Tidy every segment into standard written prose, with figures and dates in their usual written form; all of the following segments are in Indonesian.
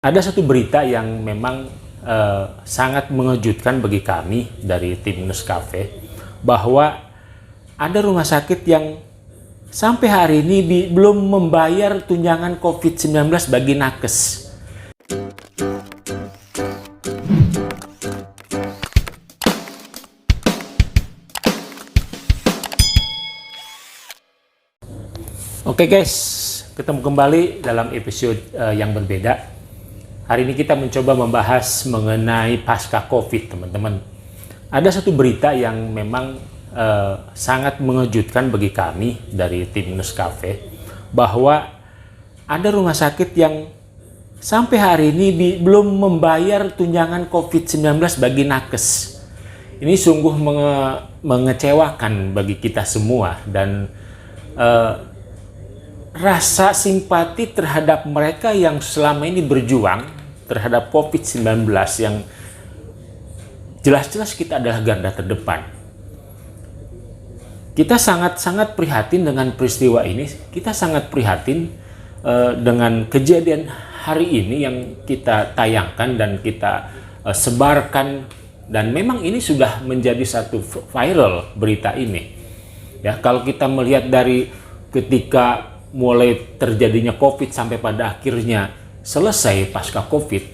Ada satu berita yang memang sangat mengejutkan bagi kami dari tim Nescafe, bahwa ada rumah sakit yang sampai hari ini belum membayar tunjangan COVID-19 bagi nakes. Oke guys, ketemu kembali dalam episode yang berbeda. Hari ini kita mencoba membahas mengenai pasca COVID, teman-teman. Ada satu berita yang memang sangat mengejutkan bagi kami dari tim Nescafe, bahwa ada rumah sakit yang sampai hari ini belum membayar tunjangan COVID-19 bagi nakes. Ini sungguh mengecewakan bagi kita semua, dan rasa simpati terhadap mereka yang selama ini berjuang terhadap COVID-19, yang jelas-jelas kita adalah garda terdepan. Kita sangat-sangat prihatin dengan peristiwa ini. Kita sangat prihatin dengan kejadian hari ini yang kita tayangkan dan kita sebarkan, dan memang ini sudah menjadi satu viral berita ini. Ya, kalau kita melihat dari ketika mulai terjadinya COVID sampai pada akhirnya selesai pasca COVID,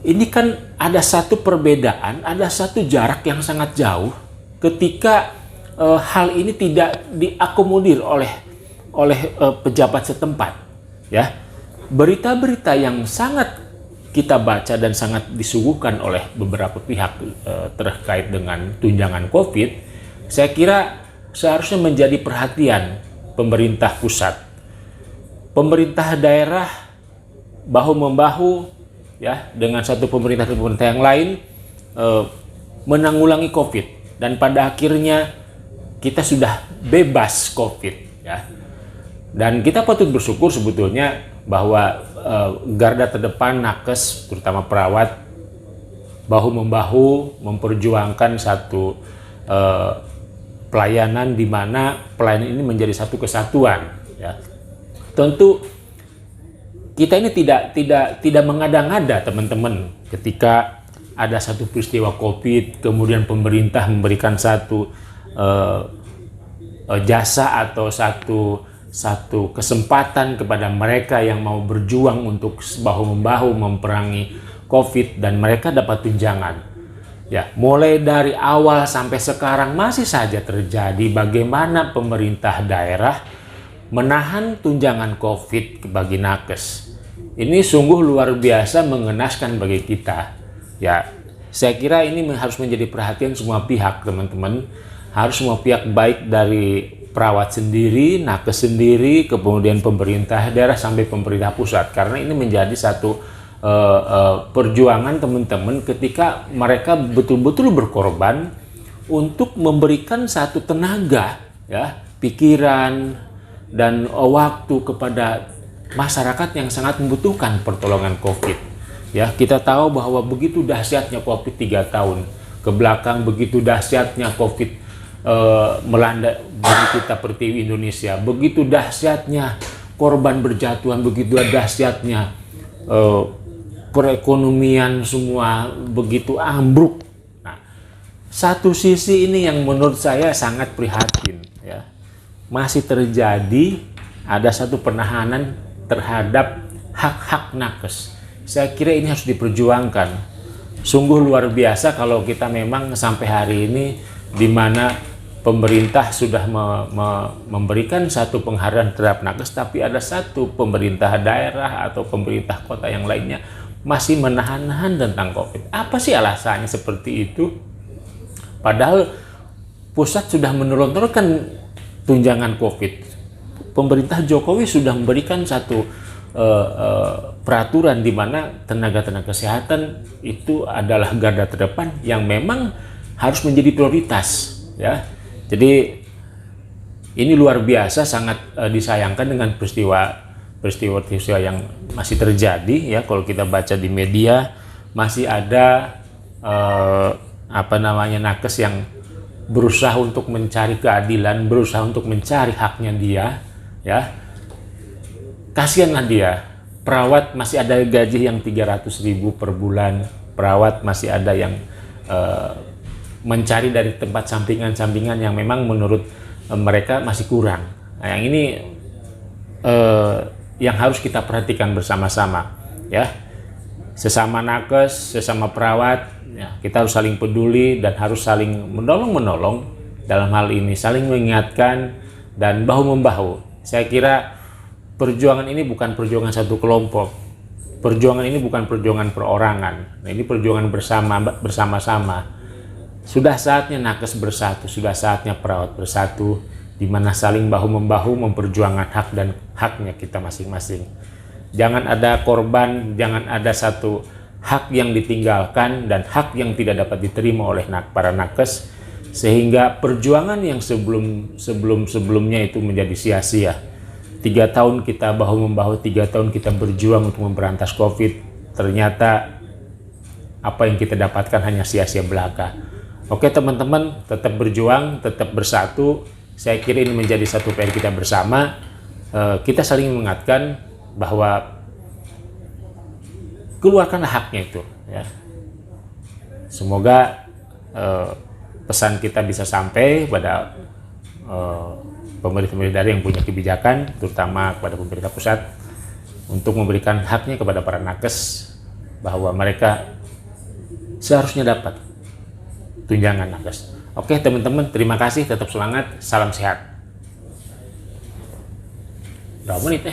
ini kan ada satu perbedaan, ada satu jarak yang sangat jauh ketika hal ini tidak diakomodir oleh pejabat setempat. Ya, berita-berita yang sangat kita baca dan sangat disuguhkan oleh beberapa pihak terkait dengan tunjangan COVID, saya kira seharusnya menjadi perhatian pemerintah pusat. Pemerintah daerah bahu-membahu ya dengan satu pemerintah yang lain menanggulangi COVID, dan pada akhirnya kita sudah bebas COVID ya. Dan kita patut bersyukur sebetulnya bahwa garda terdepan nakes, terutama perawat, bahu-membahu memperjuangkan satu pelayanan di mana pelayanan ini menjadi satu kesatuan ya. Tentu kita ini tidak mengada-ngada, teman-teman, ketika ada satu peristiwa COVID, kemudian pemerintah memberikan satu jasa atau satu kesempatan kepada mereka yang mau berjuang untuk bahu-membahu memerangi COVID, dan mereka dapat tunjangan. Ya, mulai dari awal sampai sekarang masih saja terjadi bagaimana pemerintah daerah menahan tunjangan COVID bagi nakes. Ini sungguh luar biasa mengenaskan bagi kita. Ya, saya kira ini harus menjadi perhatian semua pihak, teman-teman. Harus semua pihak, baik dari perawat sendiri, nakes sendiri, kemudian pemerintah daerah sampai pemerintah pusat. Karena ini menjadi satu perjuangan teman-teman ketika mereka betul-betul berkorban untuk memberikan satu tenaga, ya, pikiran, dan waktu kepada masyarakat yang sangat membutuhkan pertolongan COVID. Ya, kita tahu bahwa begitu dahsyatnya COVID 3 tahun ke belakang, begitu dahsyatnya COVID melanda bagi kita pertiwi Indonesia, begitu dahsyatnya korban berjatuhan, begitu dahsyatnya perekonomian semua begitu ambruk. Nah, satu sisi ini yang menurut saya sangat prihatin ya. Masih terjadi ada satu penahanan terhadap hak-hak nakes. Saya kira ini harus diperjuangkan. Sungguh luar biasa kalau kita memang sampai hari ini di mana pemerintah sudah memberikan satu penghargaan terhadap nakes, tapi ada satu pemerintah daerah atau pemerintah kota yang lainnya masih menahan-nahan tentang COVID. Apa sih alasannya seperti itu? Padahal pusat sudah menurunkan tunjangan COVID. Pemerintah Jokowi sudah memberikan satu peraturan di mana tenaga-tenaga kesehatan itu adalah garda terdepan yang memang harus menjadi prioritas ya. Jadi ini luar biasa, sangat disayangkan dengan peristiwa yang masih terjadi ya. Kalau kita baca di media, masih ada nakes yang berusaha untuk mencari keadilan, berusaha untuk mencari haknya dia ya. Kasihanlah dia, perawat masih ada gaji yang 300.000 per bulan, perawat masih ada yang mencari dari tempat sampingan-sampingan yang memang menurut mereka masih kurang. Nah, yang ini yang harus kita perhatikan bersama-sama, ya. Sesama nakes, sesama perawat, ya, kita harus saling peduli dan harus saling menolong dalam hal ini, saling mengingatkan dan bahu-membahu. Saya kira perjuangan ini bukan perjuangan satu kelompok, perjuangan ini bukan perjuangan perorangan. Nah, ini perjuangan bersama-sama. Sudah saatnya nakes bersatu, sudah saatnya perawat bersatu, di mana saling bahu-membahu memperjuangkan hak dan haknya kita masing-masing. Jangan ada korban, jangan ada satu hak yang ditinggalkan dan hak yang tidak dapat diterima oleh para nakes, sehingga perjuangan yang sebelumnya itu menjadi sia-sia. 3 tahun kita bahu-membahu, 3 tahun kita berjuang untuk memberantas COVID, ternyata apa yang kita dapatkan hanya sia-sia belaka. Oke teman-teman, tetap berjuang, tetap bersatu. Saya kira ini menjadi satu PR kita bersama. Kita saling mengingatkan bahwa keluarkanlah haknya itu, ya. Semoga pesan kita bisa sampai pada pemerintah daerah yang punya kebijakan, terutama kepada pemerintah pusat, untuk memberikan haknya kepada para nakes, bahwa mereka seharusnya dapat tunjangan nakes. Oke teman-teman, terima kasih, tetap semangat, salam sehat. Berapa menit